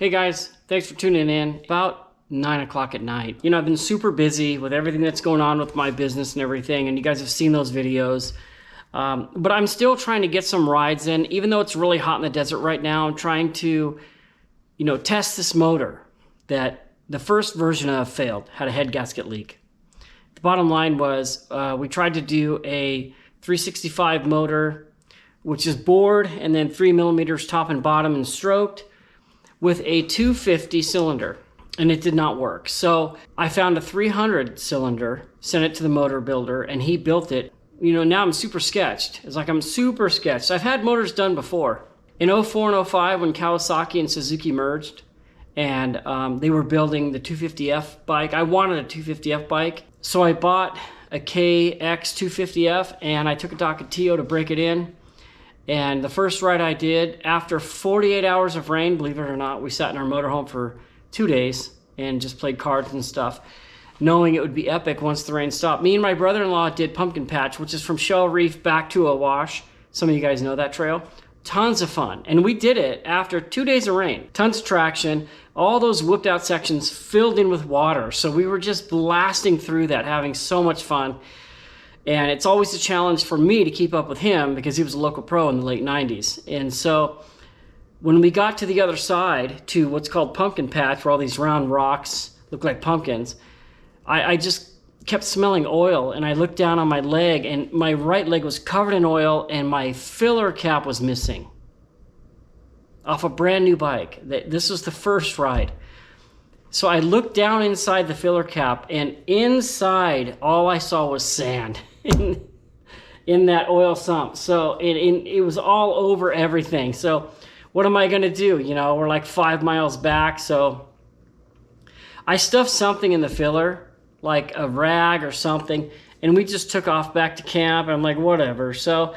Hey guys, thanks for tuning in. About 9 o'clock at night. You know, I've been super busy with everything that's going on with my business and everything, and you guys have seen those videos. But I'm still trying to get some rides in, even though it's really hot in the desert right now. I'm trying to, test this motor that the first version of failed, had a head gasket leak. The bottom line was we tried to do a 365 motor, which is bored and then 3 millimeters top and bottom and stroked, with a 250 cylinder, and it did not work. So I found a 300 cylinder, sent it to the motor builder, and he built it. Now I'm super sketched. It's like I'm super sketched. I've had motors done before. In 04 and 05, when Kawasaki and Suzuki merged, and they were building the 250F bike, I wanted a 250F bike. So I bought a KX 250F, and I took a Takatiyo to break it in. And the first ride I did, after 48 hours of rain, believe it or not, we sat in our motorhome for 2 days and just played cards and stuff, knowing it would be epic once the rain stopped. Me and my brother-in-law did Pumpkin Patch, which is from Shell Reef back to Awash. Some of you guys know that trail. Tons of fun. And we did it after 2 days of rain. Tons of traction. All those whipped out sections filled in with water. So we were just blasting through that, having so much fun. And it's always a challenge for me to keep up with him because he was a local pro in the late 90s. And so when we got to the other side, to what's called Pumpkin Patch, where all these round rocks look like pumpkins, I just kept smelling oil, and I looked down on my leg, and my right leg was covered in oil, and my filler cap was missing off a brand new bike. This was the first ride. So I looked down inside the filler cap, and inside all I saw was sand in that oil sump. So it was all over everything. So what am I going to do? We're like 5 miles back. So I stuffed something in the filler, like a rag or something, and we just took off back to camp. I'm like, whatever. So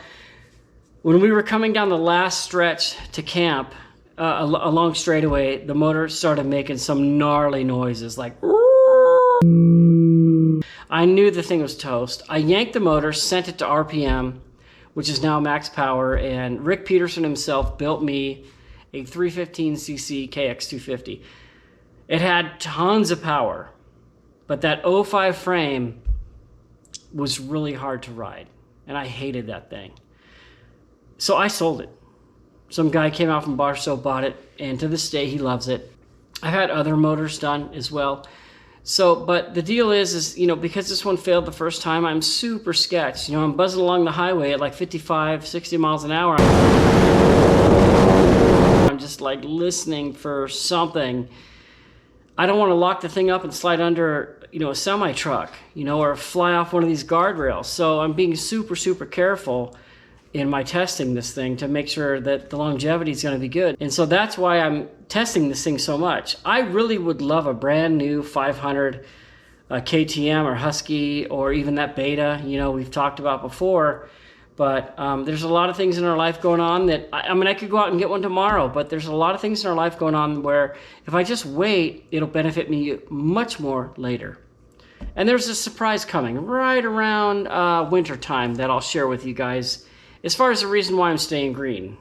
when we were coming down the last stretch to camp, along straightaway, the motor started making some gnarly noises, like I knew the thing was toast. I yanked the motor, sent it to RPM, which is now Max Power, and Rick Peterson himself built me a 315cc KX250. It had tons of power, but that 05 frame was really hard to ride, and I hated that thing. So I sold it. Some guy came out from Barstow, bought it, and to this day he loves it. I've had other motors done as well. So, but the deal is because this one failed the first time, I'm super sketched. I'm buzzing along the highway at like 55, 60 miles an hour. I'm just like listening for something. I don't want to lock the thing up and slide under, a semi truck, or fly off one of these guardrails. So I'm being super, super careful in my testing this thing to make sure that the longevity is going to be good. And so that's why I'm testing this thing so much. I really would love a brand new 500 KTM or Husky, or even that Beta, we've talked about before. But there's a lot of things in our life going on that, I could go out and get one tomorrow, but there's a lot of things in our life going on where if I just wait, it'll benefit me much more later. And there's a surprise coming right around winter time that I'll share with you guys as far as the reason why I'm staying green.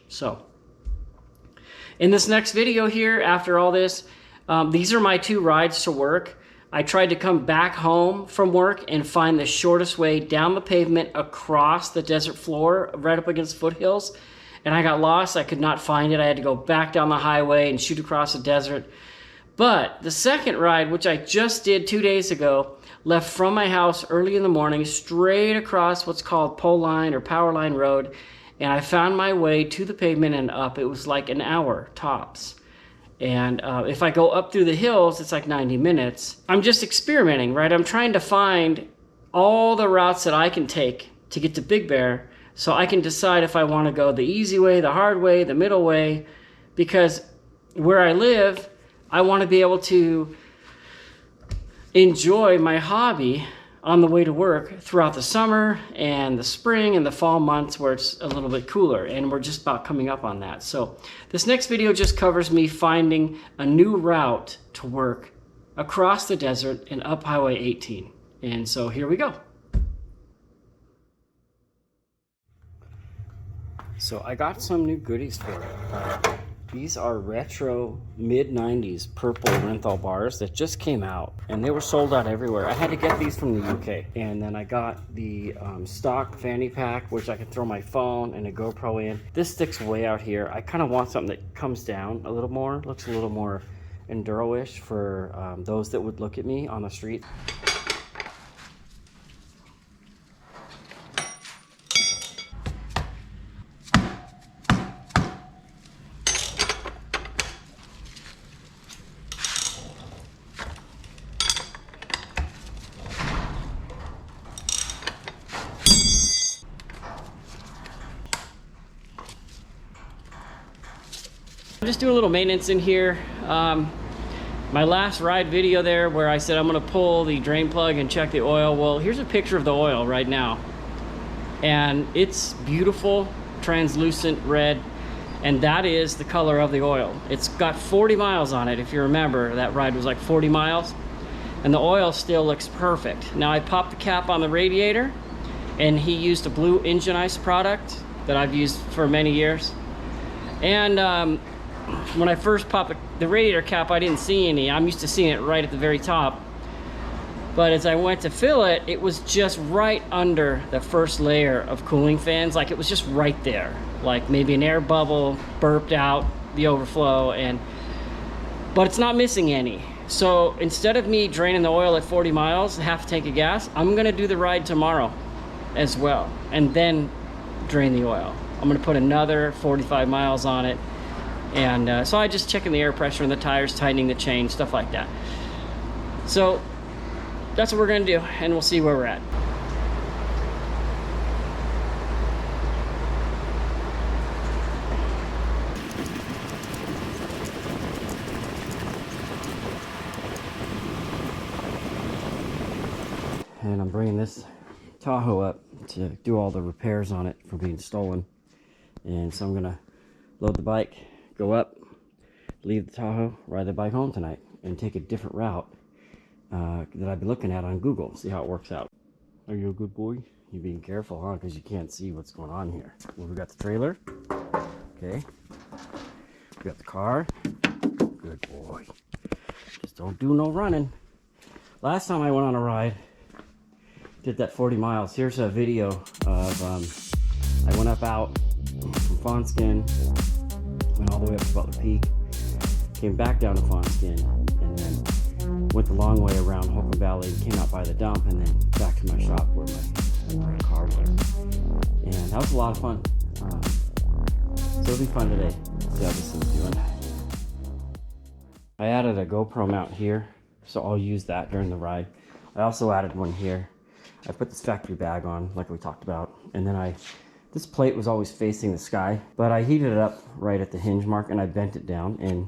So in this next video here, after all this, these are my 2 rides to work. I tried to come back home from work and find the shortest way down the pavement across the desert floor right up against foothills, and I got lost. I could not find it. I had to go back down the highway and shoot across the desert. But the second ride, which I just did 2 days ago, left from my house early in the morning, straight across what's called Pole Line or Power Line Road, and I found my way to the pavement and up. It was like an hour tops. And if I go up through the hills, it's like 90 minutes. I'm just experimenting, right? I'm trying to find all the routes that I can take to get to Big Bear so I can decide if I want to go the easy way, the hard way, the middle way, because where I live, I want to be able to enjoy my hobby on the way to work throughout the summer and the spring and the fall months where it's a little bit cooler, and we're just about coming up on that. So this next video just covers me finding a new route to work across the desert and up Highway 18. And so here we go. So I got some new goodies for it. These are retro mid-90s purple Renthal bars that just came out, and they were sold out everywhere. I had to get these from the UK, and then I got the stock fanny pack, which I can throw my phone and a GoPro in. This sticks way out here. I kind of want something that comes down a little more, looks a little more enduro-ish for those that would look at me on the street. I'm just doing a little maintenance in here. My last ride video there where I said I'm gonna pull the drain plug and check the oil. Well, here's a picture of the oil right now. And it's beautiful, translucent red, and that is the color of the oil. It's got 40 miles on it. If you remember, that ride was like 40 miles. And the oil still looks perfect. Now I popped the cap on the radiator, and he used a Blue Engine Ice product that I've used for many years. And when I first popped the radiator cap, I didn't see any. I'm used to seeing it right at the very top. But as I went to fill it, it was just right under the first layer of cooling fans. Like, it was just right there. Like maybe an air bubble burped out the overflow, but it's not missing any. So instead of me draining the oil at 40 miles, half a tank of gas, I'm gonna do the ride tomorrow as well, and then drain the oil. I'm gonna put another 45 miles on it. And so I just checking the air pressure in the tires, tightening the chain, stuff like that. So that's what we're gonna do, and we'll see where we're at. And I'm bringing this Tahoe up to do all the repairs on it from being stolen. And so I'm gonna load the bike, go up, leave the Tahoe, ride the bike home tonight, and take a different route that I've been looking at on Google, see how it works out. Are you a good boy? You're being careful, huh? Because you can't see what's going on here. Well, we got the trailer. Okay. We got the car. Good boy. Just don't do no running. Last time I went on a ride, did that 40 miles. Here's a video of, I went out from Fawnskin, went all the way up to Butler Peak, came back down to Fawnskin, and then went the long way around Holcomb Valley, came out by the dump, and then back to my shop where my cars are. And that was a lot of fun. So it'll be fun today. See how this is doing. I added a GoPro mount here, so I'll use that during the ride. I also added one here. I put this factory bag on, like we talked about, and then this plate was always facing the sky, but I heated it up right at the hinge mark and I bent it down, and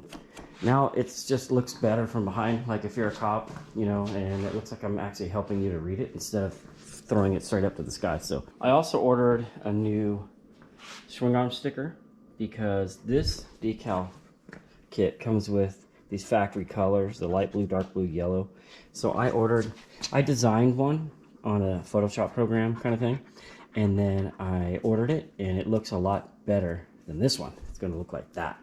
now it's just looks better from behind, like if you're a cop, you know, and it looks like I'm actually helping you to read it instead of throwing it straight up to the sky. So I also ordered a new swing arm sticker because this decal kit comes with these factory colors, the light blue, dark blue, yellow. So I designed one on a Photoshop program kind of thing, and then I ordered it, and it looks a lot better than this one. It's gonna look like that.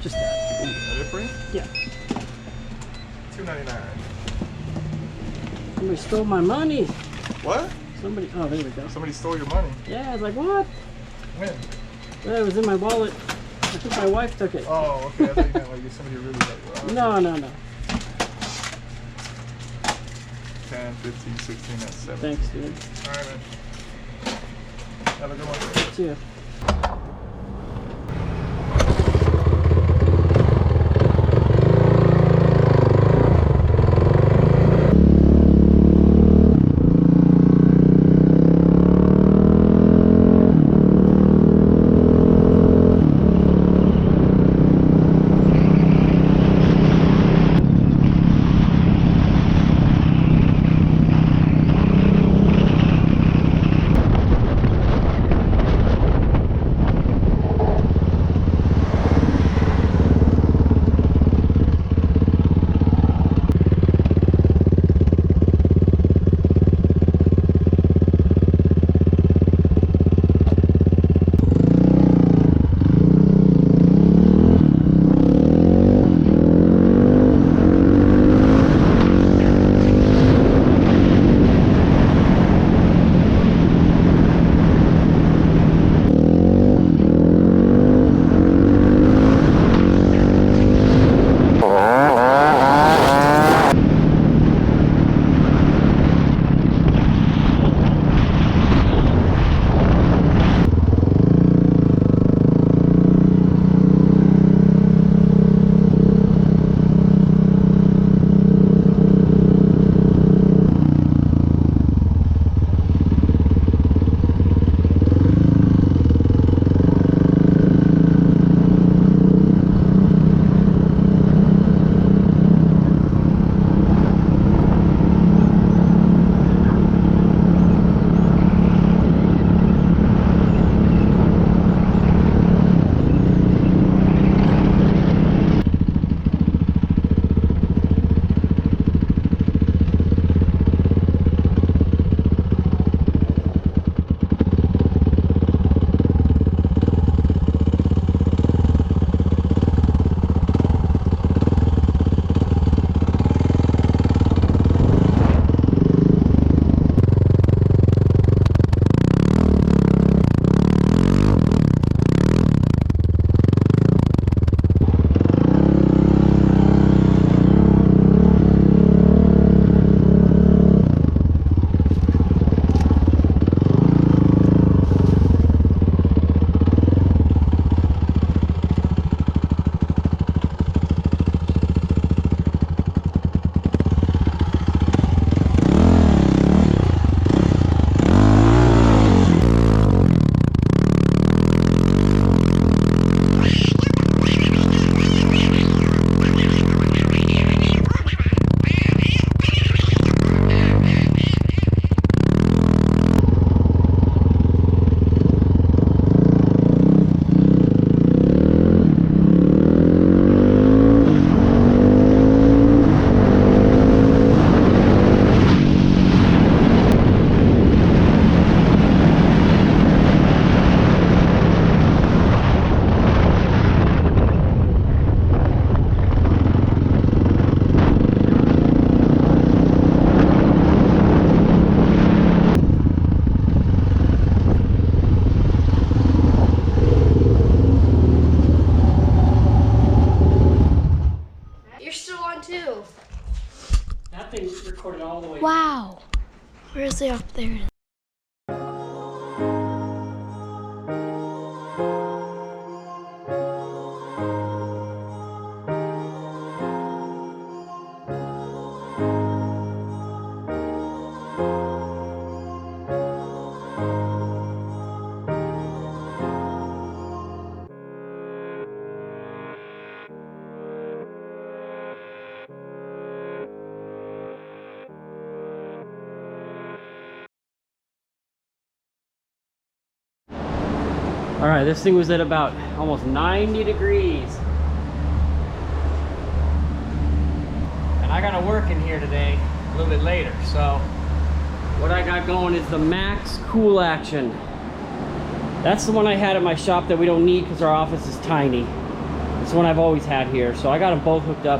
Just that. Is that it for you? Yeah. $2.99. Somebody stole my money. What? Somebody, oh, there we go. Somebody stole your money. Yeah, I was like, what? When? Yeah, it was in my wallet. I think my wife took it. Oh, okay. I thought you meant like somebody really like. No, no, no. 10, 15, 16, that's 17. Thanks, dude. All right, man. Have a good one. See ya. recorded all the way. Wow. Where is it up there? All right, this thing was at about almost 90 degrees. And I gotta work in here today, a little bit later. So what I got going is the Max Cool Action. That's the one I had at my shop that we don't need because our office is tiny. It's the one I've always had here. So I got them both hooked up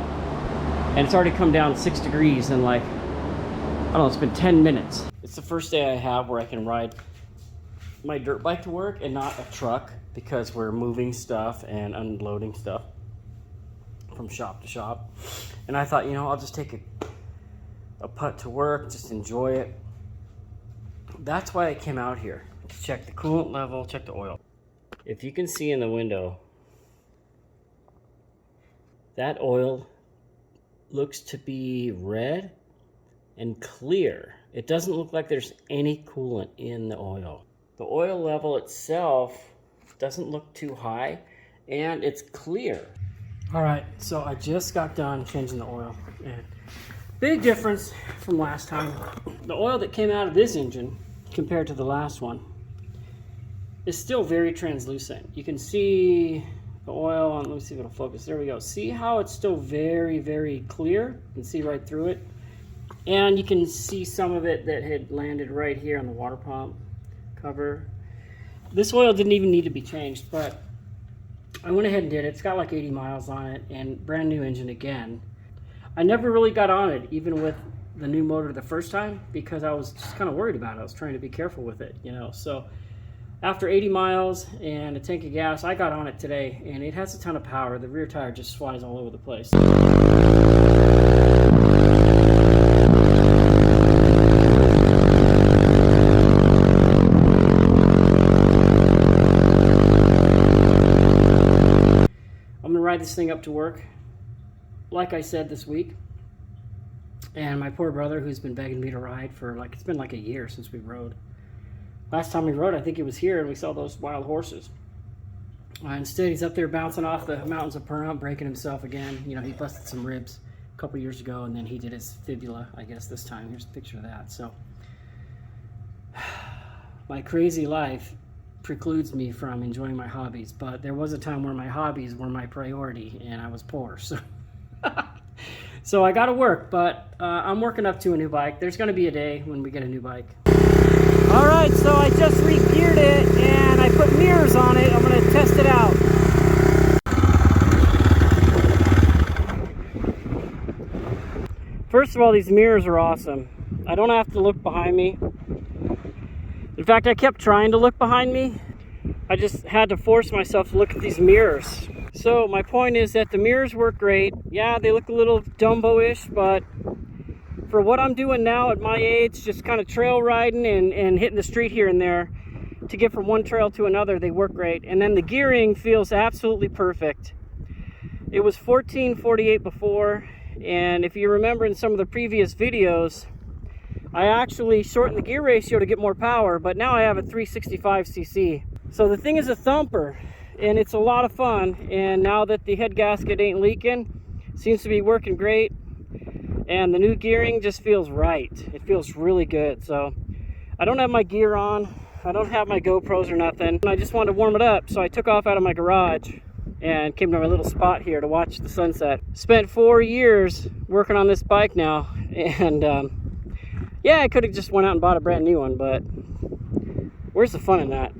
and it's already come down 6 degrees in like don't know, it's been 10 minutes. It's the first day I have where I can ride my dirt bike to work and not a truck, because we're moving stuff and unloading stuff from shop to shop. And I thought, you know, I'll just take a putt to work, just enjoy it. That's why I came out here, to check the coolant level, check the oil. If you can see in the window, that oil looks to be red and clear. It doesn't look like there's any coolant in the oil. The oil level itself doesn't look too high, and it's clear. All right, so I just got done changing the oil, and big difference from last time. The oil that came out of this engine compared to the last one is still very translucent. You can see the oil on, let me see if it'll focus. There we go. See how it's still very, very clear? You can see right through it. And you can see some of it that had landed right here on the water pump cover. This oil didn't even need to be changed, but I went ahead and did it. It's got like 80 miles on it, and brand new engine again. I never really got on it, even with the new motor the first time, because I was just kind of worried about it. I was trying to be careful with it, you know. So after 80 miles and a tank of gas, I got on it today, and it has a ton of power. The rear tire just flies all over the place. I'm gonna ride this thing up to work, like I said, this week. And my poor brother, who's been begging me to ride for it's been like a year since we rode. Last time we rode, I think it was here, and we saw those wild horses. Instead, he's up there bouncing off the mountains of Pahrump, breaking himself again. You know, he busted some ribs a couple years ago, and then he did his fibula, I guess, this time. Here's a picture of that. So, my crazy life precludes me from enjoying my hobbies, but there was a time where my hobbies were my priority, and I was poor, so... So I got to work, but I'm working up to a new bike. There's going to be a day when we get a new bike. All right, so I just re-geared it, and I put mirrors on it. I'm going to test it out. First of all, these mirrors are awesome. I don't have to look behind me. In fact, I kept trying to look behind me. I just had to force myself to look at these mirrors. So my point is that the mirrors work great. Yeah, they look a little Dumbo-ish, but for what I'm doing now at my age, just kind of trail riding and hitting the street here and there to get from one trail to another, they work great. And then the gearing feels absolutely perfect. It was 1448 before, and if you remember in some of the previous videos, I actually shortened the gear ratio to get more power, but now I have a 365cc. So the thing is a thumper, and it's a lot of fun. And now that the head gasket ain't leaking, seems to be working great, and the new gearing just feels right. It feels really good. So I don't have my gear on, I don't have my GoPros or nothing. I just wanted to warm it up, so I took off out of my garage and came to my little spot here to watch the sunset. Spent 4 years working on this bike now, and yeah, I could have just went out and bought a brand new one, but where's the fun in that?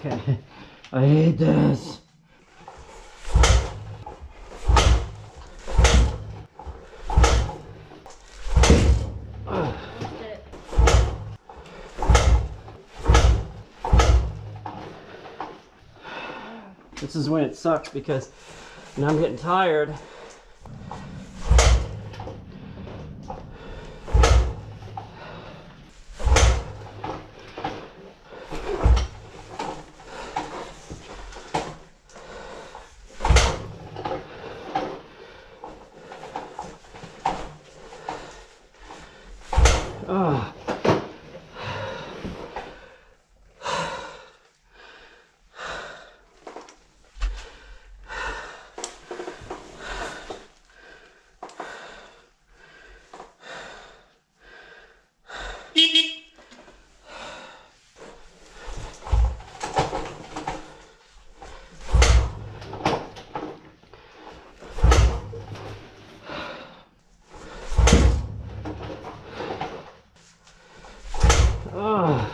Okay. I hate this. This is when it sucks because now I'm getting tired. Ah. Ah.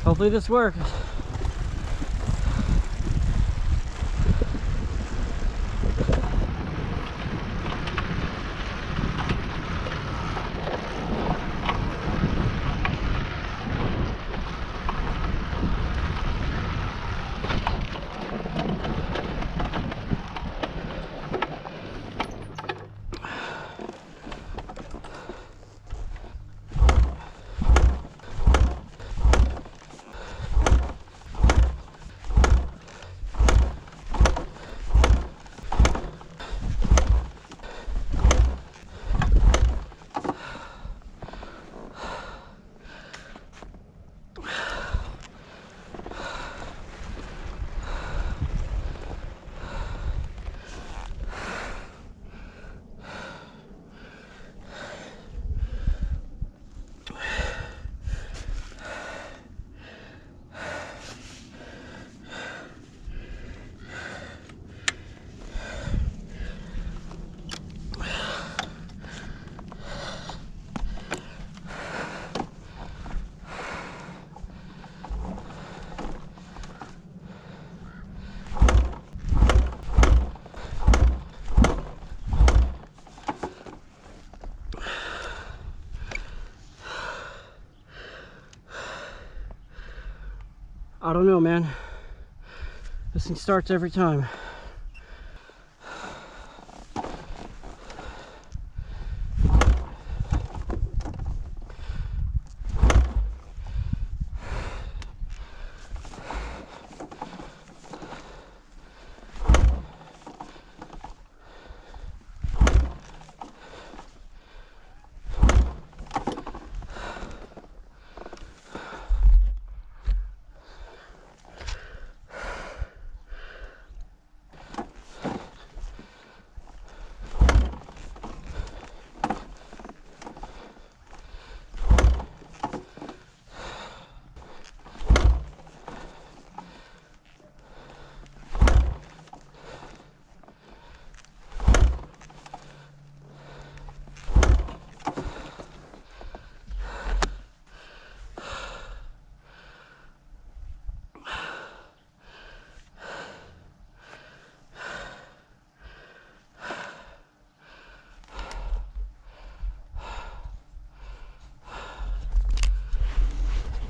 Hopefully this works. I don't know, man. This thing starts every time.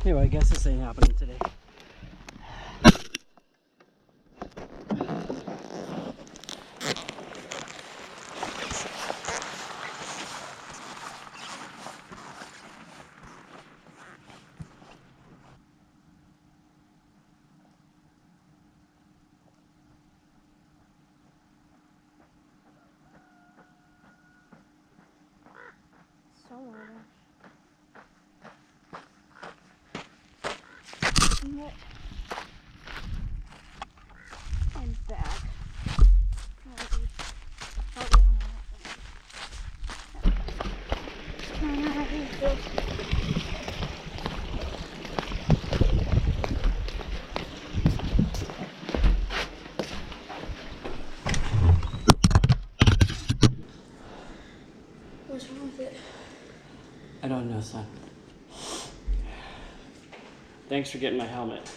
Anyway, I guess this ain't happening today. So weird. And back. Probably on that What's wrong with it? I don't know, son. Thanks for getting my helmet.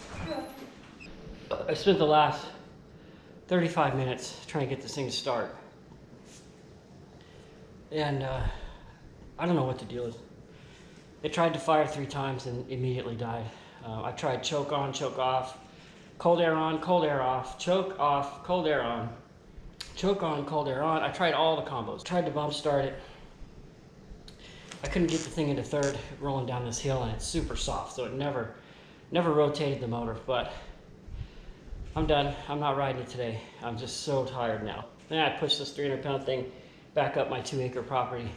I spent the last 35 minutes trying to get this thing to start. And I don't know what the deal is. It tried to fire 3 times and immediately died. I tried choke on, choke off, cold air on, cold air off, choke off, cold air on, choke on, cold air on. I tried all the combos. Tried to bump start it. I couldn't get the thing into third rolling down this hill, and it's super soft, so it never rotated the motor. But I'm done. I'm not riding it today. I'm just so tired now. Then I pushed this 300-pound thing back up my 2-acre property.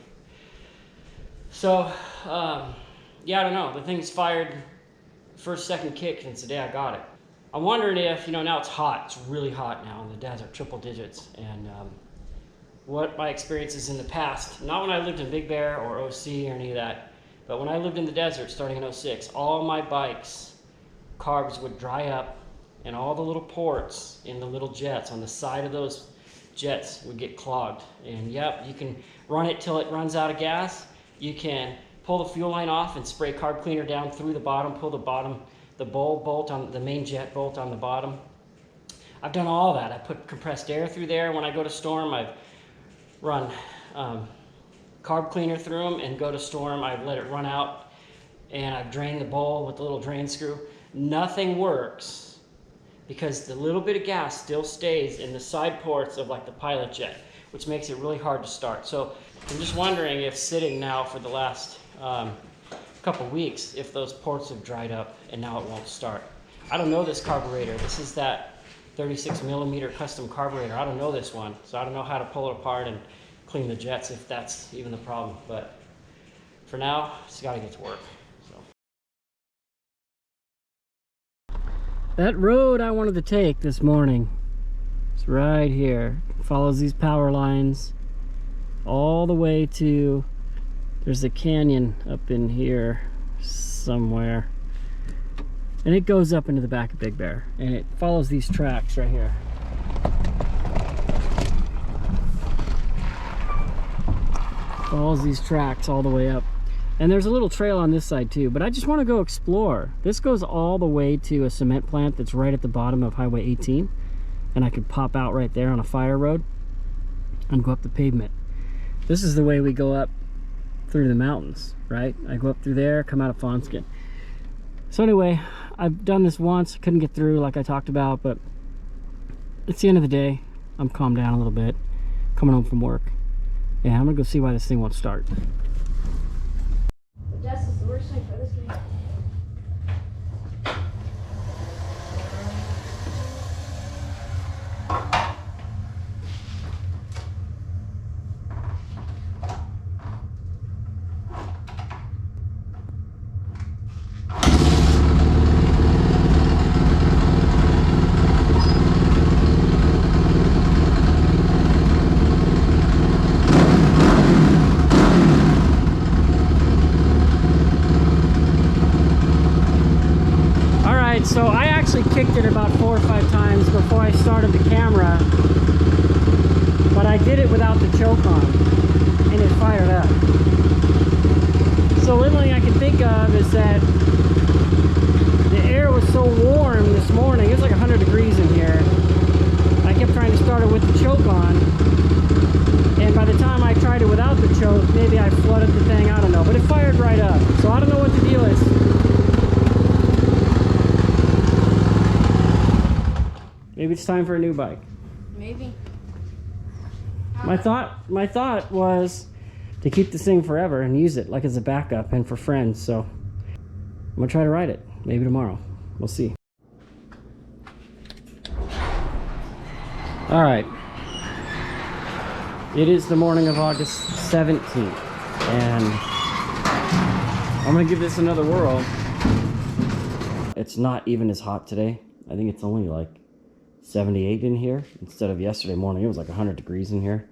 So, yeah, I don't know. The thing's fired first, second kick since the day I got it. I'm wondering if, now it's hot. It's really hot now in the desert, triple digits. And what my experiences in the past, not when I lived in Big Bear or OC or any of that, but when I lived in the desert starting in 06, all my bikes, carbs would dry up, and all the little ports in the little jets on the side of those jets would get clogged. And yep, you can run it till it runs out of gas. You can pull the fuel line off and spray carb cleaner down through the bottom, pull the bolt on the main jet bolt on the bottom. I've done all that. I put compressed air through there. When I go to storm, I've run carb cleaner through them, and go to storm, I've let it run out, and I've drained the bowl with the little drain screw. Nothing works because the little bit of gas still stays in the side ports of like the pilot jet, which makes it really hard to start. So I'm just wondering if sitting now for the last couple weeks, if those ports have dried up and now it won't start. I don't know this carburetor. This is that 36mm custom carburetor. I don't know this one, so I don't know how to pull it apart and clean the jets if that's even the problem. But for now, it's got to get to work. So. That road I wanted to take this morning, it's right here. It follows these power lines all the way to, there's a canyon up in here somewhere. And it goes up into the back of Big Bear, and it follows these tracks right here. Follows these tracks all the way up. And there's a little trail on this side too, but I just want to go explore. This goes all the way to a cement plant that's right at the bottom of Highway 18. And I could pop out right there on a fire road and go up the pavement. This is the way we go up through the mountains, right? I go up through there, come out of Fawnskin. So anyway, I've done this once, couldn't get through like I talked about, but it's the end of the day. I'm calmed down a little bit, coming home from work. Yeah, I'm gonna go see why this thing won't start. The desk is the worst thing for this game. So I actually kicked it about 4 or 5 times before I started the camera, but I did it without the choke on, and it fired up. So the only thing I can think of is that the air was so warm this morning. It was like 100 degrees in here. I kept trying to start it with the choke on, and by the time I tried it without the choke, maybe I flooded the thing, I don't know, but it fired right up. So I don't know what the deal is. Maybe it's time for a new bike. Maybe. My thought was to keep this thing forever and use it like as a backup and for friends. So I'm gonna try to ride it. Maybe tomorrow. We'll see. All right. It is the morning of August 17th, and I'm gonna give this another whirl. It's not even as hot today. I think it's only like 78 in here instead of yesterday morning. It was like 100 degrees in here.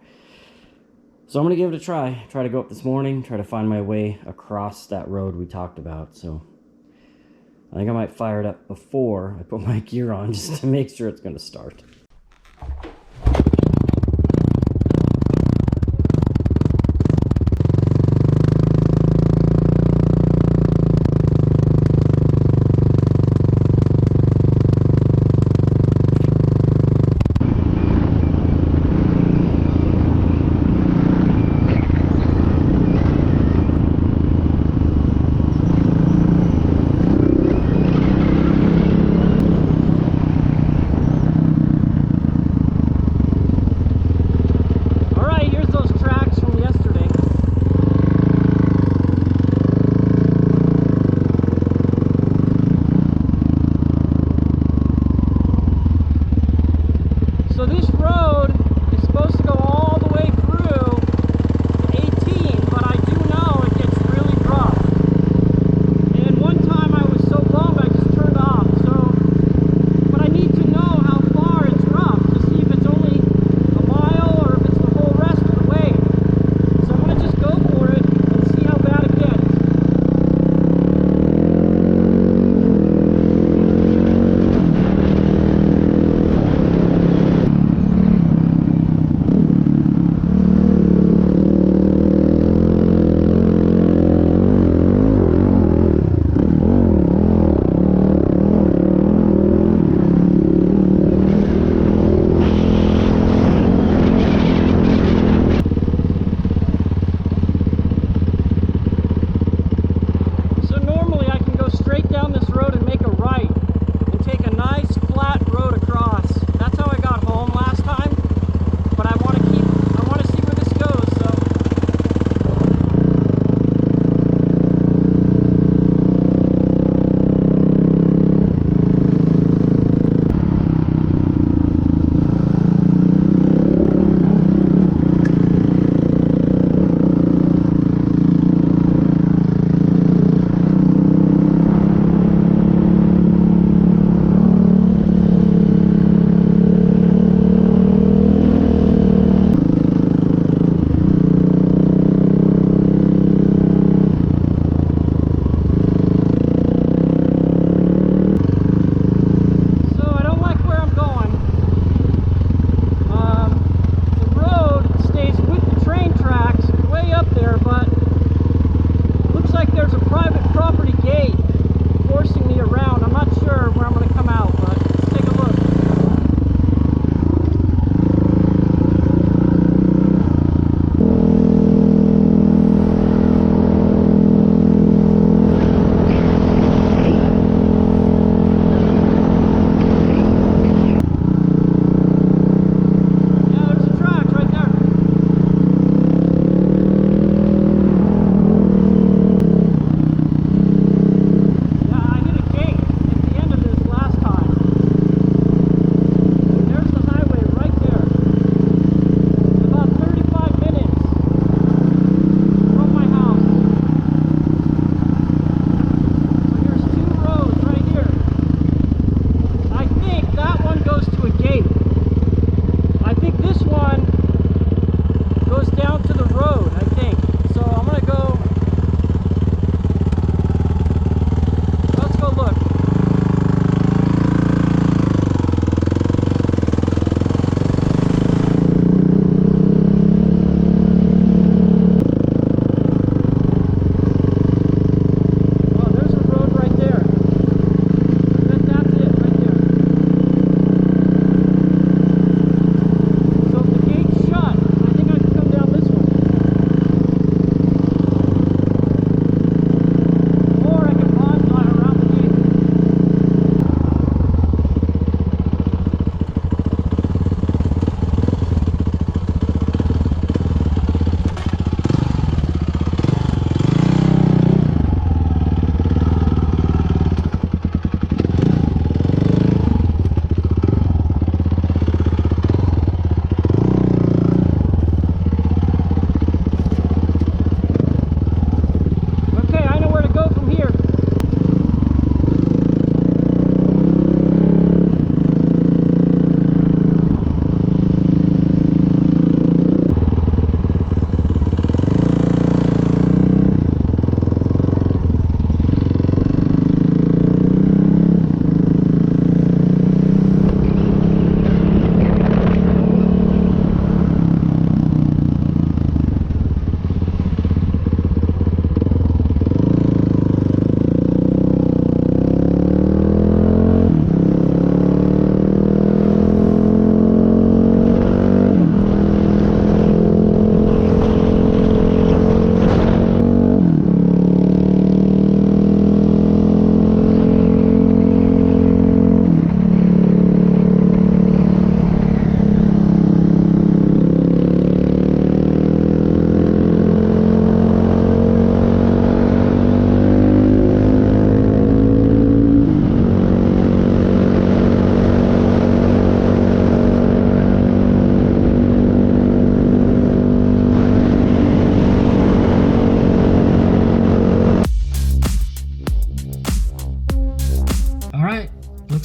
So I'm gonna give it a try. Try to go up this morning, try to find my way across that road we talked about. So I think I might fire it up before I put my gear on just to make sure it's gonna start.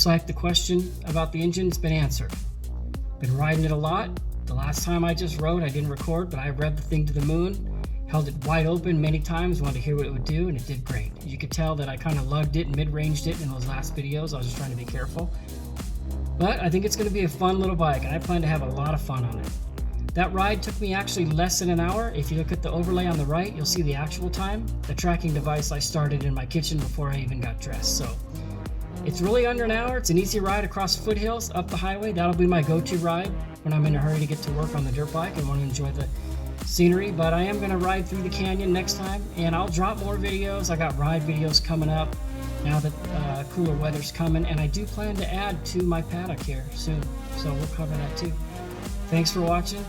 Looks like the question about the engine's been answered. Been riding it a lot. The last time I just rode, I didn't record, but I revved the thing to the moon, held it wide open many times, wanted to hear what it would do, and it did great. You could tell that I kind of lugged it and mid-ranged it in those last videos. I was just trying to be careful. But I think it's going to be a fun little bike, and I plan to have a lot of fun on it. That ride took me actually less than an hour. If you look at the overlay on the right, you'll see the actual time. The tracking device I started in my kitchen before I even got dressed. So it's really under an hour. It's an easy ride across foothills, up the highway. That'll be my go-to ride when I'm in a hurry to get to work on the dirt bike and want to enjoy the scenery. But I am going to ride through the canyon next time, and I'll drop more videos. I got ride videos coming up now that cooler weather's coming, and I do plan to add to my paddock here soon. So we'll cover that too. Thanks for watching.